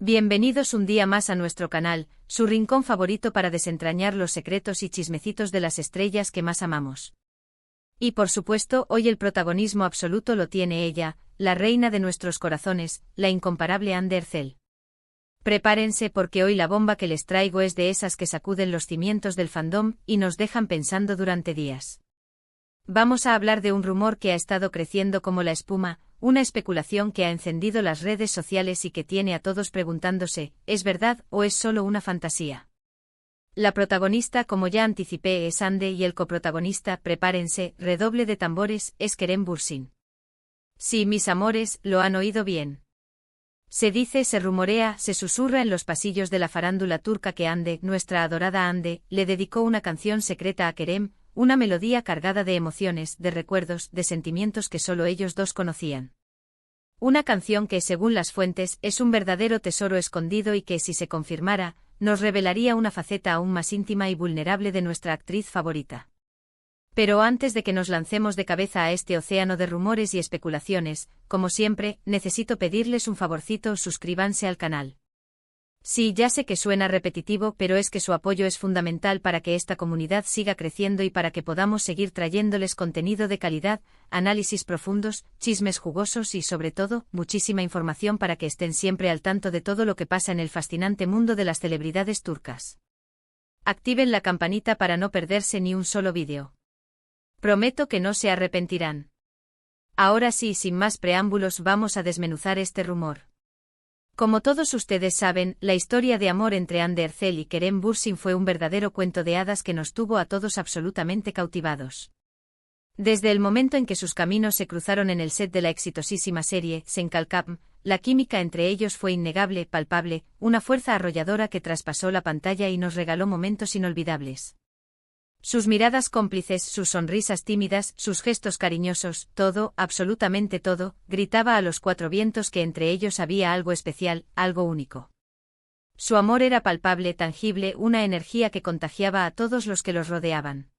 Bienvenidos un día más a nuestro canal, su rincón favorito para desentrañar los secretos y chismecitos de las estrellas que más amamos. Y por supuesto, hoy el protagonismo absoluto lo tiene ella, la reina de nuestros corazones, la incomparable Anne Ercel. Prepárense porque hoy la bomba que les traigo es de esas que sacuden los cimientos del fandom y nos dejan pensando durante días. Vamos a hablar de un rumor que ha estado creciendo como la espuma, una especulación que ha encendido las redes sociales y que tiene a todos preguntándose, ¿es verdad o es solo una fantasía? La protagonista, como ya anticipé, es Ande y el coprotagonista, prepárense, redoble de tambores, es Kerem Bürsin. Sí, mis amores, lo han oído bien. Se dice, se rumorea, se susurra en los pasillos de la farándula turca que Ande, nuestra adorada Ande, le dedicó una canción secreta a Kerem, una melodía cargada de emociones, de recuerdos, de sentimientos que solo ellos dos conocían. Una canción que, según las fuentes, es un verdadero tesoro escondido y que, si se confirmara, nos revelaría una faceta aún más íntima y vulnerable de nuestra actriz favorita. Pero antes de que nos lancemos de cabeza a este océano de rumores y especulaciones, como siempre, necesito pedirles un favorcito: suscríbanse al canal. Sí, ya sé que suena repetitivo, pero es que su apoyo es fundamental para que esta comunidad siga creciendo y para que podamos seguir trayéndoles contenido de calidad, análisis profundos, chismes jugosos y, sobre todo, muchísima información para que estén siempre al tanto de todo lo que pasa en el fascinante mundo de las celebridades turcas. Activen la campanita para no perderse ni un solo vídeo. Prometo que no se arrepentirán. Ahora sí, sin más preámbulos, vamos a desmenuzar este rumor. Como todos ustedes saben, la historia de amor entre Anne Ercel y Kerem Bürsin fue un verdadero cuento de hadas que nos tuvo a todos absolutamente cautivados. Desde el momento en que sus caminos se cruzaron en el set de la exitosísima serie Senkalkam, la química entre ellos fue innegable, palpable, una fuerza arrolladora que traspasó la pantalla y nos regaló momentos inolvidables. Sus miradas cómplices, sus sonrisas tímidas, sus gestos cariñosos, todo, absolutamente todo, gritaba a los cuatro vientos que entre ellos había algo especial, algo único. Su amor era palpable, tangible, una energía que contagiaba a todos los que los rodeaban.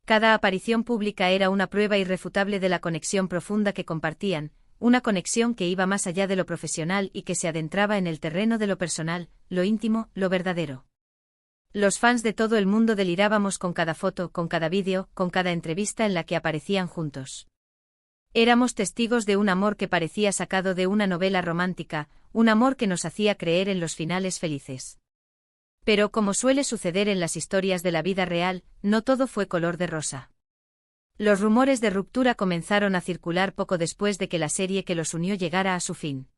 Cada aparición pública era una prueba irrefutable de la conexión profunda que compartían, una conexión que iba más allá de lo profesional y que se adentraba en el terreno de lo personal, lo íntimo, lo verdadero. Los fans de todo el mundo delirábamos con cada foto, con cada vídeo, con cada entrevista en la que aparecían juntos. Éramos testigos de un amor que parecía sacado de una novela romántica, un amor que nos hacía creer en los finales felices. Pero, como suele suceder en las historias de la vida real, no todo fue color de rosa. Los rumores de ruptura comenzaron a circular poco después de que la serie que los unió llegara a su fin.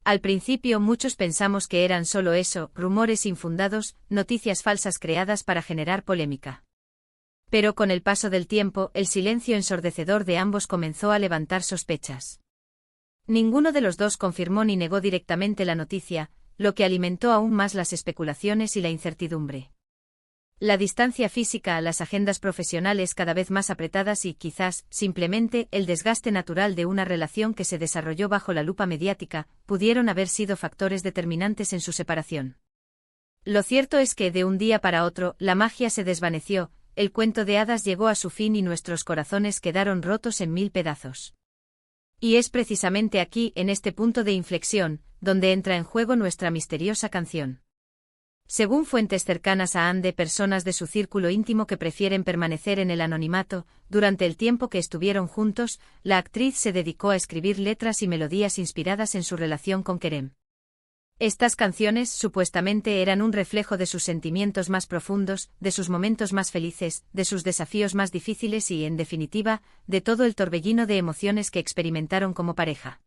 Al principio muchos pensamos que eran solo eso, rumores infundados, noticias falsas creadas para generar polémica. Pero con el paso del tiempo, el silencio ensordecedor de ambos comenzó a levantar sospechas. Ninguno de los dos confirmó ni negó directamente la noticia, lo que alimentó aún más las especulaciones y la incertidumbre. La distancia física, las agendas profesionales cada vez más apretadas y, quizás, simplemente, el desgaste natural de una relación que se desarrolló bajo la lupa mediática, pudieron haber sido factores determinantes en su separación. Lo cierto es que, de un día para otro, la magia se desvaneció, el cuento de hadas llegó a su fin y nuestros corazones quedaron rotos en mil pedazos. Y es precisamente aquí, en este punto de inflexión, donde entra en juego nuestra misteriosa canción. Según fuentes cercanas a Ande, personas de su círculo íntimo que prefieren permanecer en el anonimato, durante el tiempo que estuvieron juntos, la actriz se dedicó a escribir letras y melodías inspiradas en su relación con Kerem. Estas canciones, supuestamente, eran un reflejo de sus sentimientos más profundos, de sus momentos más felices, de sus desafíos más difíciles y, en definitiva, de todo el torbellino de emociones que experimentaron como pareja.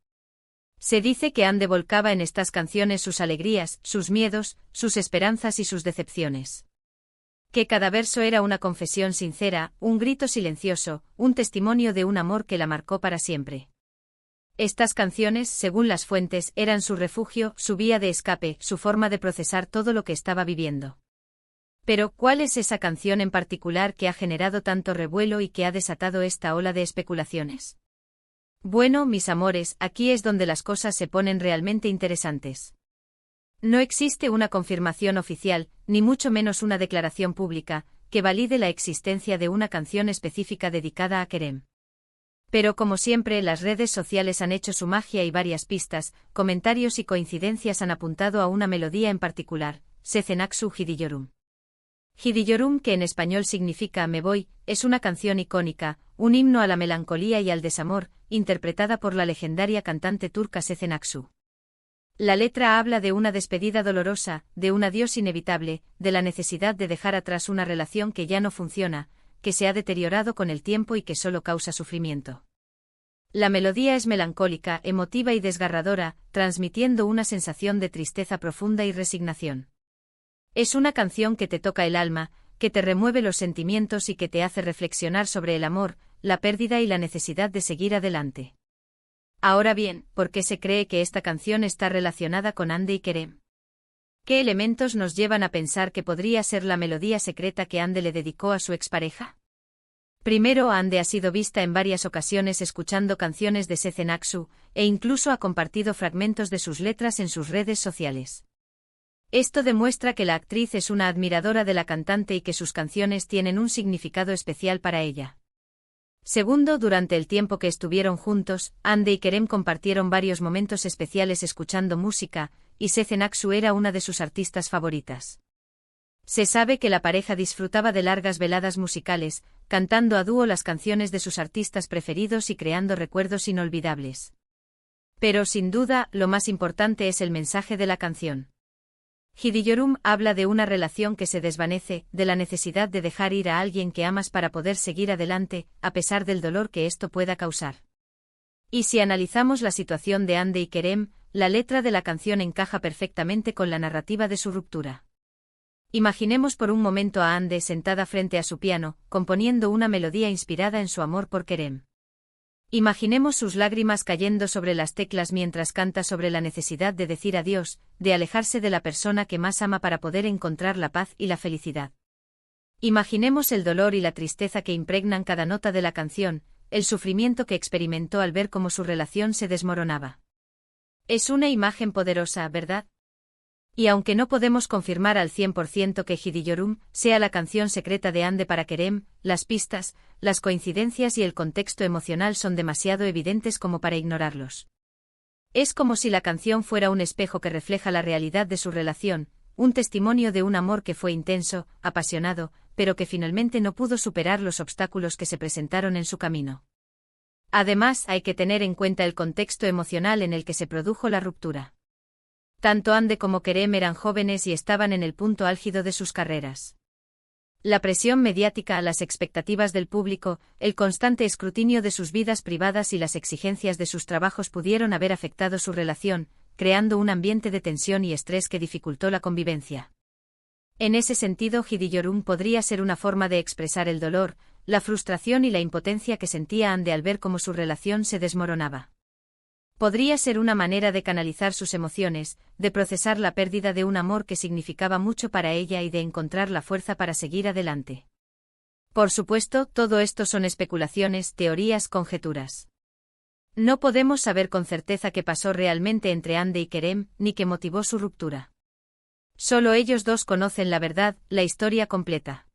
Se dice que Ande volcaba en estas canciones sus alegrías, sus miedos, sus esperanzas y sus decepciones. Que cada verso era una confesión sincera, un grito silencioso, un testimonio de un amor que la marcó para siempre. Estas canciones, según las fuentes, eran su refugio, su vía de escape, su forma de procesar todo lo que estaba viviendo. Pero, ¿cuál es esa canción en particular que ha generado tanto revuelo y que ha desatado esta ola de especulaciones? Bueno, mis amores, aquí es donde las cosas se ponen realmente interesantes. No existe una confirmación oficial, ni mucho menos una declaración pública, que valide la existencia de una canción específica dedicada a Kerem. Pero como siempre, las redes sociales han hecho su magia y varias pistas, comentarios y coincidencias han apuntado a una melodía en particular, Sezen-Aksu Gidiyorum. Gidiyorum, que en español significa Me voy, es una canción icónica, un himno a la melancolía y al desamor, interpretada por la legendaria cantante turca Sezen-Aksu. La letra habla de una despedida dolorosa, de un adiós inevitable, de la necesidad de dejar atrás una relación que ya no funciona, que se ha deteriorado con el tiempo y que solo causa sufrimiento. La melodía es melancólica, emotiva y desgarradora, transmitiendo una sensación de tristeza profunda y resignación. Es una canción que te toca el alma, que te remueve los sentimientos y que te hace reflexionar sobre el amor, la pérdida y la necesidad de seguir adelante. Ahora bien, ¿por qué se cree que esta canción está relacionada con Hande y Kerem? ¿Qué elementos nos llevan a pensar que podría ser la melodía secreta que Hande le dedicó a su expareja? Primero, Hande ha sido vista en varias ocasiones escuchando canciones de Sezen-Aksu, e incluso ha compartido fragmentos de sus letras en sus redes sociales. Esto demuestra que la actriz es una admiradora de la cantante y que sus canciones tienen un significado especial para ella. Segundo, durante el tiempo que estuvieron juntos, Hande y Kerem compartieron varios momentos especiales escuchando música, y Sezen-Aksu era una de sus artistas favoritas. Se sabe que la pareja disfrutaba de largas veladas musicales, cantando a dúo las canciones de sus artistas preferidos y creando recuerdos inolvidables. Pero sin duda, lo más importante es el mensaje de la canción. Gidiyorum habla de una relación que se desvanece, de la necesidad de dejar ir a alguien que amas para poder seguir adelante, a pesar del dolor que esto pueda causar. Y si analizamos la situación de Hande y Kerem, la letra de la canción encaja perfectamente con la narrativa de su ruptura. Imaginemos por un momento a Hande sentada frente a su piano, componiendo una melodía inspirada en su amor por Kerem. Imaginemos sus lágrimas cayendo sobre las teclas mientras canta sobre la necesidad de decir adiós, de alejarse de la persona que más ama para poder encontrar la paz y la felicidad. Imaginemos el dolor y la tristeza que impregnan cada nota de la canción, el sufrimiento que experimentó al ver cómo su relación se desmoronaba. Es una imagen poderosa, ¿verdad? Y aunque no podemos confirmar al 100% que Gidiyorum sea la canción secreta de Hande para Kerem, las pistas, las coincidencias y el contexto emocional son demasiado evidentes como para ignorarlos. Es como si la canción fuera un espejo que refleja la realidad de su relación, un testimonio de un amor que fue intenso, apasionado, pero que finalmente no pudo superar los obstáculos que se presentaron en su camino. Además, hay que tener en cuenta el contexto emocional en el que se produjo la ruptura. Tanto Hande como Kerem eran jóvenes y estaban en el punto álgido de sus carreras. La presión mediática, las expectativas del público, el constante escrutinio de sus vidas privadas y las exigencias de sus trabajos pudieron haber afectado su relación, creando un ambiente de tensión y estrés que dificultó la convivencia. En ese sentido, Gidiyorum podría ser una forma de expresar el dolor, la frustración y la impotencia que sentía Hande al ver cómo su relación se desmoronaba. Podría ser una manera de canalizar sus emociones, de procesar la pérdida de un amor que significaba mucho para ella y de encontrar la fuerza para seguir adelante. Por supuesto, todo esto son especulaciones, teorías, conjeturas. No podemos saber con certeza qué pasó realmente entre Hande y Kerem, ni qué motivó su ruptura. Solo ellos dos conocen la verdad, la historia completa.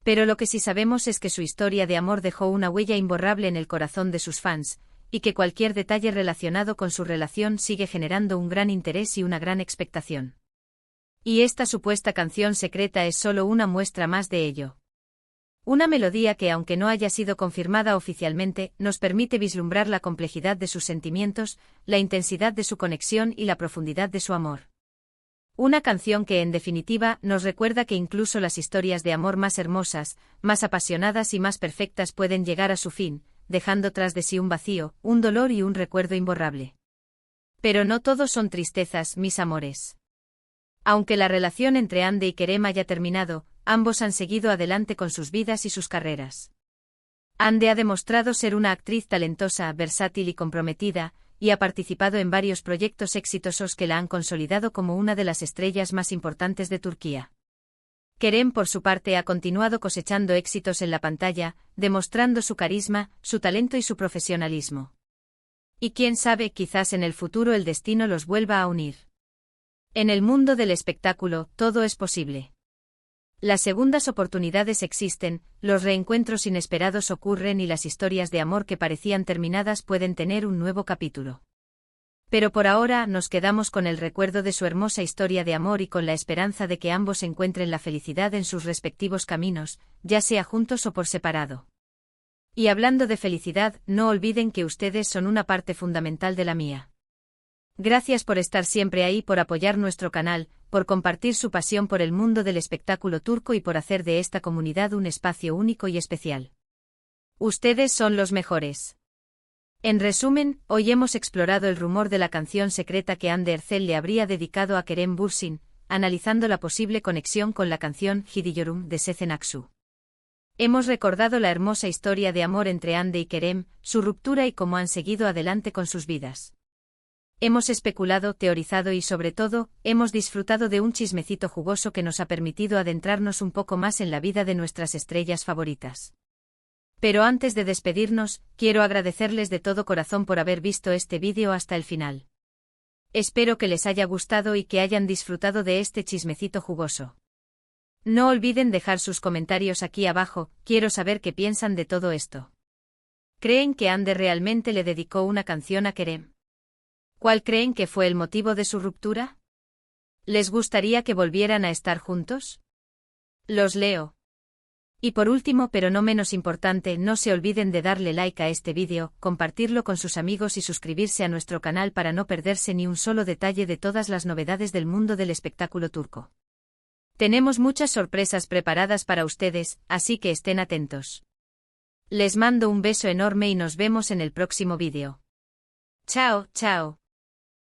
Pero lo que sí sabemos es que su historia de amor dejó una huella imborrable en el corazón de sus fans, y que cualquier detalle relacionado con su relación sigue generando un gran interés y una gran expectación. Y esta supuesta canción secreta es solo una muestra más de ello. Una melodía que, aunque no haya sido confirmada oficialmente, nos permite vislumbrar la complejidad de sus sentimientos, la intensidad de su conexión y la profundidad de su amor. Una canción que, en definitiva, nos recuerda que incluso las historias de amor más hermosas, más apasionadas y más perfectas pueden llegar a su fin, dejando tras de sí un vacío, un dolor y un recuerdo imborrable. Pero no todos son tristezas, mis amores. Aunque la relación entre Hande y Kerem haya terminado, ambos han seguido adelante con sus vidas y sus carreras. Hande ha demostrado ser una actriz talentosa, versátil y comprometida, y ha participado en varios proyectos exitosos que la han consolidado como una de las estrellas más importantes de Turquía. Kerem, por su parte, ha continuado cosechando éxitos en la pantalla, demostrando su carisma, su talento y su profesionalismo. Y quién sabe, quizás en el futuro el destino los vuelva a unir. En el mundo del espectáculo, todo es posible. Las segundas oportunidades existen, los reencuentros inesperados ocurren y las historias de amor que parecían terminadas pueden tener un nuevo capítulo. Pero por ahora nos quedamos con el recuerdo de su hermosa historia de amor y con la esperanza de que ambos encuentren la felicidad en sus respectivos caminos, ya sea juntos o por separado. Y hablando de felicidad, no olviden que ustedes son una parte fundamental de la mía. Gracias por estar siempre ahí, por apoyar nuestro canal, por compartir su pasión por el mundo del espectáculo turco y por hacer de esta comunidad un espacio único y especial. Ustedes son los mejores. En resumen, hoy hemos explorado el rumor de la canción secreta que Hande Erçel le habría dedicado a Kerem Bürsin, analizando la posible conexión con la canción Gidiyorum de Sezen Aksu. Hemos recordado la hermosa historia de amor entre Hande y Kerem, su ruptura y cómo han seguido adelante con sus vidas. Hemos especulado, teorizado y sobre todo, hemos disfrutado de un chismecito jugoso que nos ha permitido adentrarnos un poco más en la vida de nuestras estrellas favoritas. Pero antes de despedirnos, quiero agradecerles de todo corazón por haber visto este vídeo hasta el final. Espero que les haya gustado y que hayan disfrutado de este chismecito jugoso. No olviden dejar sus comentarios aquí abajo, quiero saber qué piensan de todo esto. ¿Creen que Hande realmente le dedicó una canción a Kerem? ¿Cuál creen que fue el motivo de su ruptura? ¿Les gustaría que volvieran a estar juntos? Los leo. Y por último, pero no menos importante, no se olviden de darle like a este vídeo, compartirlo con sus amigos y suscribirse a nuestro canal para no perderse ni un solo detalle de todas las novedades del mundo del espectáculo turco. Tenemos muchas sorpresas preparadas para ustedes, así que estén atentos. Les mando un beso enorme y nos vemos en el próximo vídeo. Chao, chao.